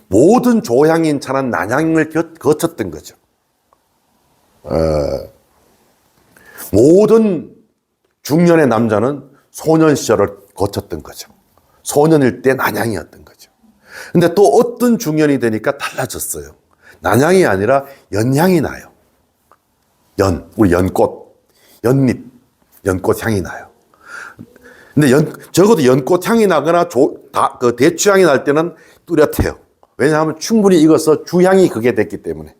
모든 조향인 차는 난향을 거쳤던 거죠. 모든 중년의 남자는 소년 시절을 거쳤던 거죠. 소년일 때 난향이었던 거죠. 근데 또 어떤 중년이 되니까 달라졌어요. 난향이 아니라 연향이 나요. 우리 연꽃, 연잎, 연꽃 향이 나요. 근데 적어도 연꽃 향이 나거나 그 대추향이 날 때는 뚜렷해요. 왜냐하면 충분히 익어서 주향이 그게 됐기 때문에.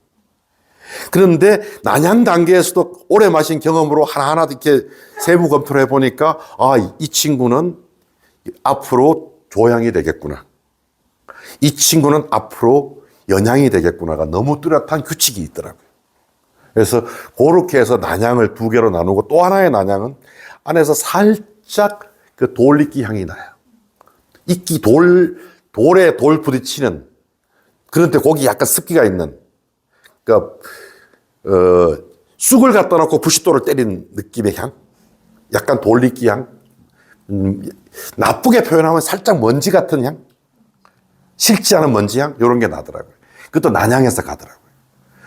그런데 난향 단계에서도 오래 마신 경험으로 하나하나 이렇게 세부 검토를 해보니까 이 친구는 앞으로 조향이 되겠구나. 이 친구는 앞으로 연향이 되겠구나가 너무 뚜렷한 규칙이 있더라고요. 그래서 그렇게 해서 난향을 두 개로 나누고 또 하나의 난향은 안에서 살짝 그 돌이끼 향이 나요. 이끼 돌에 돌 부딪히는 그런데 거기 약간 습기가 있는 그러니까 쑥을 갖다 놓고 부싯돌을 때린 느낌의 향, 약간 돌리기 향, 나쁘게 표현하면 살짝 먼지 같은 향, 싫지 않은 먼지 향 이런 게 나더라고요. 그것도 난향에서 가더라고요.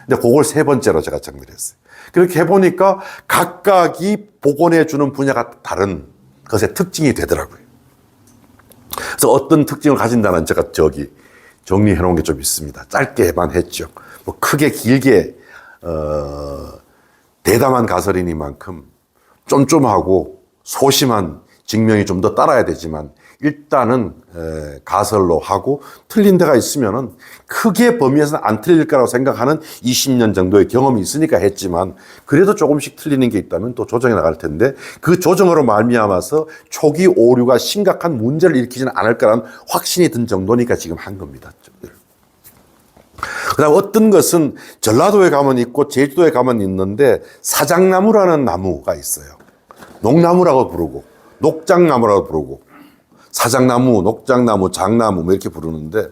근데 그걸 세 번째로 제가 정리를 했어요. 그렇게 해보니까 각각이 복원해주는 분야가 다른 것의 특징이 되더라고요. 그래서 어떤 특징을 가진다는 제가 정리해 놓은 게 좀 있습니다. 짧게만 했죠. 뭐 크게 길게 대담한 가설이니만큼 쫌쫌하고 소심한 증명이 좀 더 따라야 되지만 일단은 가설로 하고 틀린 데가 있으면은 크게 범위에서는 안 틀릴 거라고 생각하는 20년 정도의 경험이 있으니까 했지만 그래도 조금씩 틀리는 게 있다면 또 조정해 나갈 텐데 그 조정으로 말미암아서 초기 오류가 심각한 문제를 일으키지는 않을 거라는 확신이 든 정도니까 지금 한 겁니다. 그다음 어떤 것은 전라도에 가면 있고 제주도에 가면 있는데 사장나무라는 나무가 있어요. 녹나무라고 부르고 녹장나무라고 부르고 사장나무, 녹장나무, 장나무 뭐 이렇게 부르는데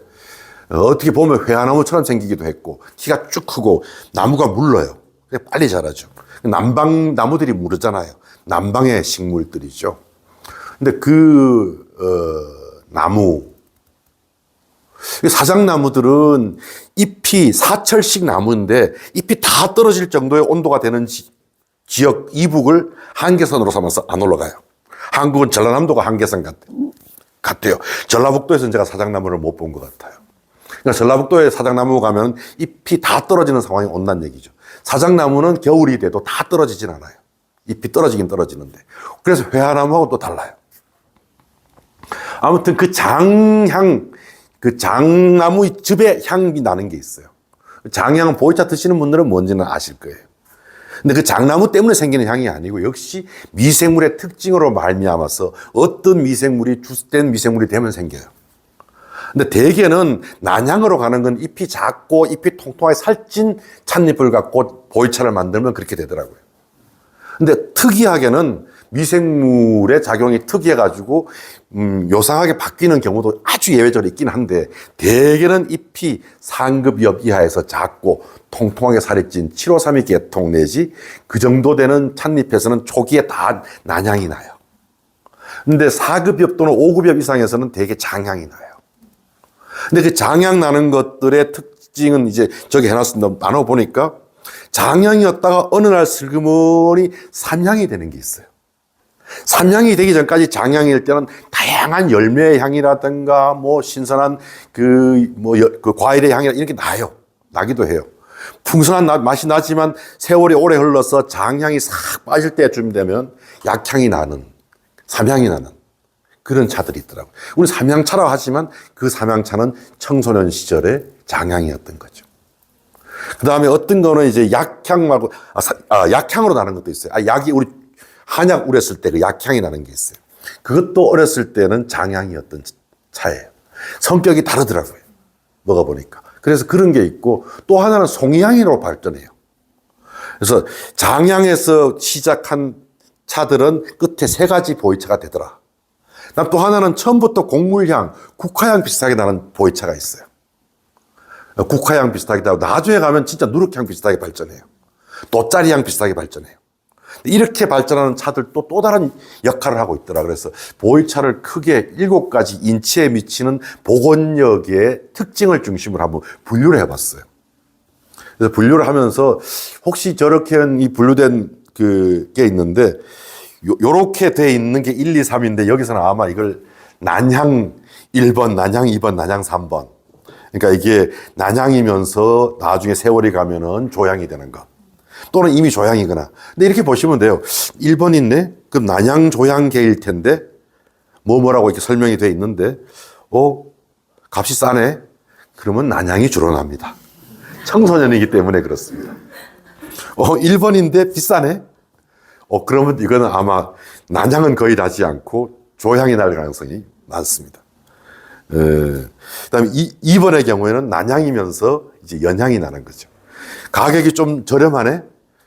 어떻게 보면 회화나무처럼 생기기도 했고 키가 쭉 크고 나무가 물러요. 빨리 자라죠. 남방 나무들이 무르잖아요. 남방의 식물들이죠. 근데 나무 사장나무들은 잎이 사철씩 나무인데 잎이 다 떨어질 정도의 온도가 되는 지역 이북을 한계선으로 삼아서 안 올라가요. 한국은 전라남도가 한계선 같대요. 전라북도에서는 제가 사장나무를 못 본 것 같아요. 그러니까 전라북도에 사장나무 가면 잎이 다 떨어지는 상황이 온다는 얘기죠. 사장나무는 겨울이 돼도 다 떨어지진 않아요. 잎이 떨어지긴 떨어지는데. 그래서 회화나무하고 또 달라요. 아무튼 그 장나무 즙의 향이 나는 게 있어요. 장향은 보이차 드시는 분들은 뭔지는 아실 거예요. 근데 그 장나무 때문에 생기는 향이 아니고 역시 미생물의 특징으로 말미암아서 어떤 미생물이 주된 미생물이 되면 생겨요. 근데 대개는 난향으로 가는 건 잎이 작고 잎이 통통하게 살찐 찻잎을 갖고 보이차를 만들면 그렇게 되더라고요. 근데 특이하게는 미생물의 작용이 특이해가지고 요상하게 바뀌는 경우도 아주 예외적으로 있긴 한데 대개는 잎이 상급엽 이하에서 작고 통통하게 살이 찐 753이 계통 내지 그 정도 되는 찻잎에서는 초기에 다 난향이 나요. 근데 4급엽 또는 5급엽 이상에서는 대개 장향이 나요. 근데 그 장향 나는 것들의 특징은 이제 저기 해놨습니다. 나눠보니까 장향이었다가 어느 날 슬그머니 삼향이 되는 게 있어요. 삼향이 되기 전까지 장향일 때는 다양한 열매의 향이라든가 뭐 신선한 그 과일의 향이라 이렇게 나기도 해요. 풍성한 맛이 나지만 세월이 오래 흘러서 장향이 싹 빠질 때쯤 되면 약향이 나는, 삼향이 나는 그런 차들이 있더라고요. 우리 삼향차라고 하지만 그 삼향차는 청소년 시절의 장향이었던 거죠. 그 다음에 어떤 거는 이제 약향 말고, 약향으로 나는 것도 있어요. 약이 우리 한약 우렸을 때 그 약향이 나는 게 있어요. 그것도 어렸을 때는 장향이었던 차예요. 성격이 다르더라고요. 먹어보니까. 그래서 그런 게 있고 또 하나는 송이향으로 발전해요. 그래서 장향에서 시작한 차들은 끝에 3가지 보이차가 되더라. 또 하나는 처음부터 곡물향, 국화향 비슷하게 나는 보이차가 있어요. 국화향 비슷하게 나고 나중에 가면 진짜 누룩향 비슷하게 발전해요. 돗자리향 비슷하게 발전해요. 이렇게 발전하는 차들도 또 다른 역할을 하고 있더라. 그래서 보이차를 크게 7가지 인체에 미치는 복원력의 특징을 중심으로 한번 분류를 해봤어요. 그래서 분류를 하면서 혹시 저렇게 이 분류된 그게 있는데 요렇게 돼 있는 게 1, 2, 3인데 여기서는 아마 이걸 난향 1번, 난향 2번, 난향 3번. 그러니까 이게 난향이면서 나중에 세월이 가면은 조향이 되는 것. 또는 이미 조향이거나. 근데 이렇게 보시면 돼요. 1번 있네? 그럼 난향 조향계일 텐데, 뭐라고 이렇게 설명이 돼 있는데, 값이 싸네? 그러면 난향이 주로 납니다. 청소년이기 때문에 그렇습니다. 1번인데 비싸네? 그러면 이거는 아마 난향은 거의 나지 않고 조향이 날 가능성이 많습니다. 그 다음에 2번의 경우에는 난향이면서 이제 연향이 나는 거죠. 가격이 좀 저렴하네?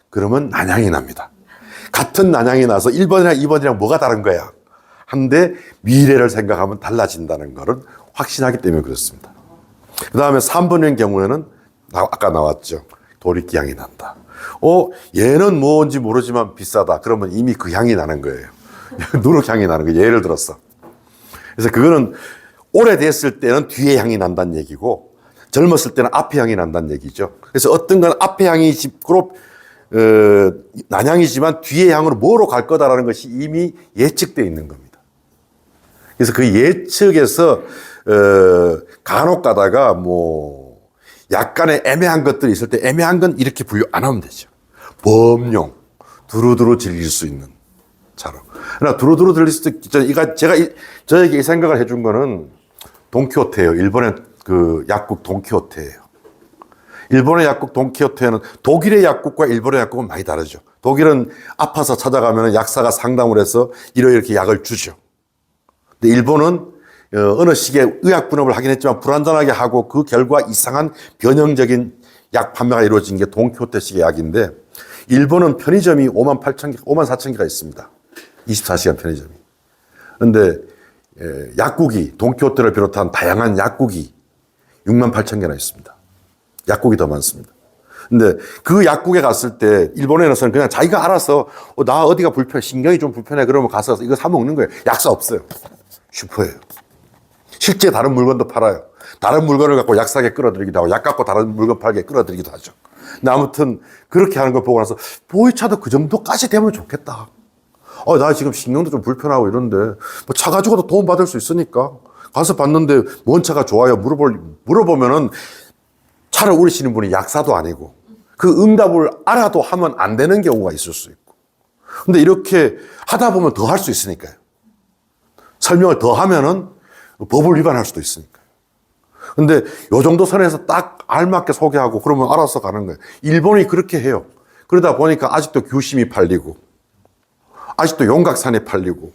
그러면 난향이 납니다. 같은 난향이 나서 1번이랑 2번이랑 뭐가 다른 거야? 한데 미래를 생각하면 달라진다는 것을 확신하기 때문에 그렇습니다. 그 다음에 3번의 경우에는 아까 나왔죠. 도리끼향이 난다. 얘는 뭔지 모르지만 비싸다. 그러면 이미 그 향이 나는 거예요. 누룩향이 나는 거예요. 예를 들어서. 그래서 그거는 오래됐을 때는 뒤에 향이 난다는 얘기고 젊었을 때는 앞에 향이 난다는 얘기죠. 그래서 어떤 건 앞에 향이 난향이지만 뒤에 향으로 뭐로 갈 거다라는 것이 이미 예측되어 있는 겁니다. 그래서 그 예측에서 간혹 가다가 약간의 애매한 것들이 있을 때 애매한 건 이렇게 분류 안 하면 되죠. 범용, 두루두루 즐길 수 있는 차로. 그러나 두루두루 즐길 수 있는, 제가 저에게 이 생각을 해준 거는 돈키호테예요. 일본의 그 약국 돈키호테예요. 일본의 약국 돈키호테는 독일의 약국과 일본의 약국은 많이 다르죠. 독일은 아파서 찾아가면 약사가 상담을 해서 이렇게 약을 주죠. 근데 일본은 어느 시기에 의학 분업을 하긴 했지만 불완전하게 하고 그 결과 이상한 변형적인 약 판매가 이루어진 게 돈키호테식의 약인데 일본은 편의점이 54,000개가 있습니다. 24시간 편의점이. 그런데 약국이 돈키호테를 비롯한 다양한 약국이 68,000개나 있습니다. 약국이 더 많습니다. 근데 그 약국에 갔을 때 일본에서는 그냥 자기가 알아서 나 어디가 불편해, 신경이 좀 불편해 그러면 가서 이거 사 먹는 거예요. 약사 없어요. 슈퍼예요. 실제 다른 물건도 팔아요. 다른 물건을 갖고 약사게 끌어들이기도 하고 약 갖고 다른 물건 팔게 끌어들이기도 하죠. 근데 아무튼 그렇게 하는 걸 보고 나서 보이차도 그 정도까지 되면 좋겠다. 나 지금 신경도 좀 불편하고 이런데 차 가지고도 도움 받을 수 있으니까 가서 봤는데 뭔 차가 좋아요? 물어보면은 차를 우리시는 분이 약사도 아니고 그 응답을 알아도 하면 안 되는 경우가 있을 수 있고. 근데 이렇게 하다 보면 더 할 수 있으니까요. 설명을 더 하면은 법을 위반할 수도 있으니까요. 근데 요 정도 선에서 딱 알맞게 소개하고 그러면 알아서 가는 거예요. 일본이 그렇게 해요. 그러다 보니까 아직도 규심이 팔리고, 아직도 용각산이 팔리고,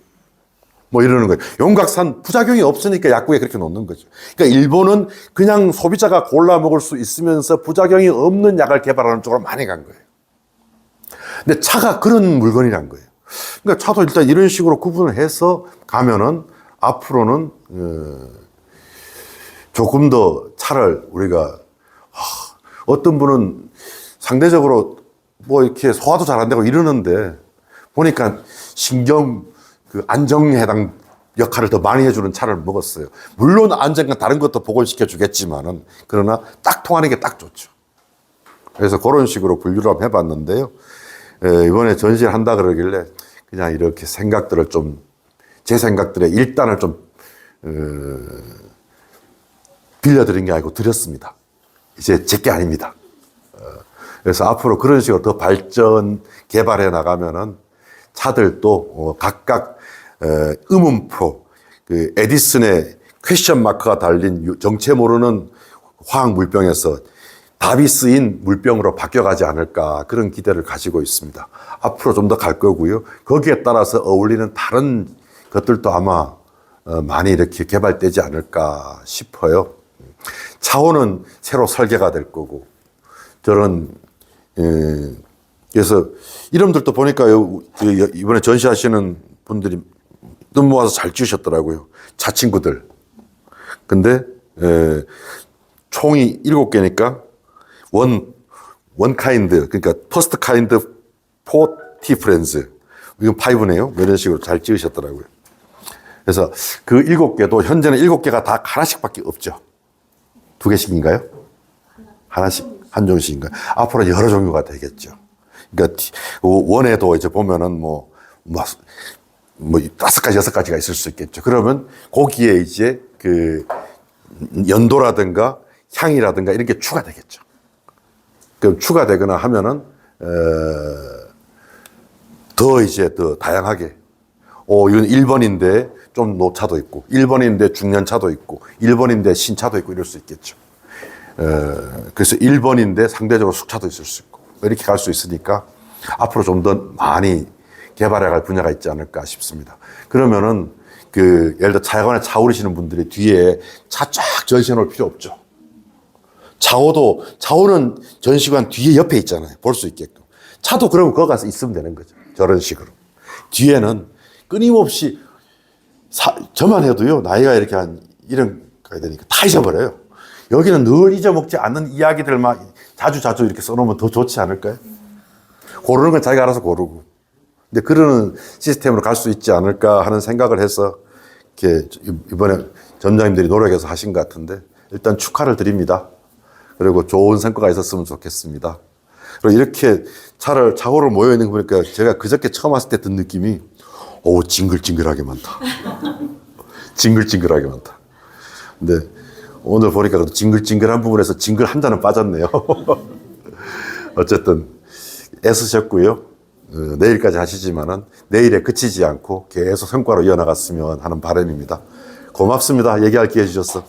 뭐 이러는 거예요. 용각산 부작용이 없으니까 약국에 그렇게 놓는 거죠. 그러니까 일본은 그냥 소비자가 골라 먹을 수 있으면서 부작용이 없는 약을 개발하는 쪽으로 많이 간 거예요. 근데 차가 그런 물건이란 거예요. 그러니까 차도 일단 이런 식으로 구분을 해서 가면은 앞으로는 조금 더 차를 우리가 어떤 분은 상대적으로 뭐 이렇게 소화도 잘 안 되고 이러는데 보니까 신경 그 안정에 해당 역할을 더 많이 해주는 차를 먹었어요. 물론 안정과 다른 것도 복원시켜 주겠지만은 그러나 딱 통하는 게 딱 좋죠. 그래서 그런 식으로 분류를 한번 해봤는데요. 이번에 전시를 한다 그러길래 그냥 이렇게 생각들을 좀, 제 생각들의 일단을 좀 빌려드린 게 아니고 드렸습니다. 이제 제 게 아닙니다. 그래서 앞으로 그런 식으로 더 발전 개발해 나가면은 차들도 각각 음음표, 그 에디슨의 퀘스천 마크가 달린 정체 모르는 화학 물병에서 답이 쓰인 물병으로 바뀌어가지 않을까 그런 기대를 가지고 있습니다. 앞으로 좀 더 갈 거고요. 거기에 따라서 어울리는 다른 것들도 아마 많이 이렇게 개발되지 않을까 싶어요. 차원은 새로 설계가 될 거고 저런 그래서 이름들도 보니까 이번에 전시하시는 분들이 눈 모아서 잘 지으셨더라고요. 차 친구들. 근데 총이 7개니까 원 카인드, 그러니까 퍼스트 카인드 40 프렌즈. 이건 5네요. 이런 식으로 잘 지으셨더라고요. 그래서 그 7개도 현재는 7개가 다 하나씩밖에 없죠. 2개씩인가요? 하나씩, 한 종씩인가요? 앞으로 여러 종류가 되겠죠. 그러니까 원에도 이제 보면은 뭐 5가지, 6가지가 있을 수 있겠죠. 그러면 거기에 이제 그 연도라든가 향이라든가 이런 게 추가되겠죠. 그럼 추가되거나 하면은 더 이제 더 다양하게 이건 1번인데 좀 노차도 있고 1번인데 중년차도 있고 1번인데 신차도 있고 이럴 수 있겠죠. 그래서 1번인데 상대적으로 숙차도 있을 수 있고 이렇게 갈 수 있으니까 앞으로 좀 더 많이 개발해 갈 분야가 있지 않을까 싶습니다. 그러면은 예를 들어 차관에 차 오르시는 분들이 뒤에 차 쫙 전시해 놓을 필요 없죠. 차오는 전시관 뒤에 옆에 있잖아요. 볼 수 있게끔. 차도 그러면 거기 가서 있으면 되는 거죠. 저런 식으로. 뒤에는 끊임없이 저만 해도요, 나이가 이렇게 이런 가야 되니까 다 잊어버려요. 여기는 늘 잊어먹지 않는 이야기들만 자주 이렇게 써놓으면 더 좋지 않을까요? 고르는 건 자기가 알아서 고르고. 근데 그러는 시스템으로 갈 수 있지 않을까 하는 생각을 해서 이렇게 이번에 점장님들이 노력해서 하신 것 같은데 일단 축하를 드립니다. 그리고 좋은 성과가 있었으면 좋겠습니다. 그리고 이렇게 차고를 모여 있는 거 보니까 제가 그저께 처음 왔을 때 든 느낌이 징글징글하게 많다. 징글징글하게 많다. 근데 오늘 보니까 징글징글한 부분에서 징글 한 잔은 빠졌네요. 어쨌든 애쓰셨고요. 내일까지 하시지만은 내일에 그치지 않고 계속 성과로 이어나갔으면 하는 바람입니다. 고맙습니다. 얘기할 기회 주셔서.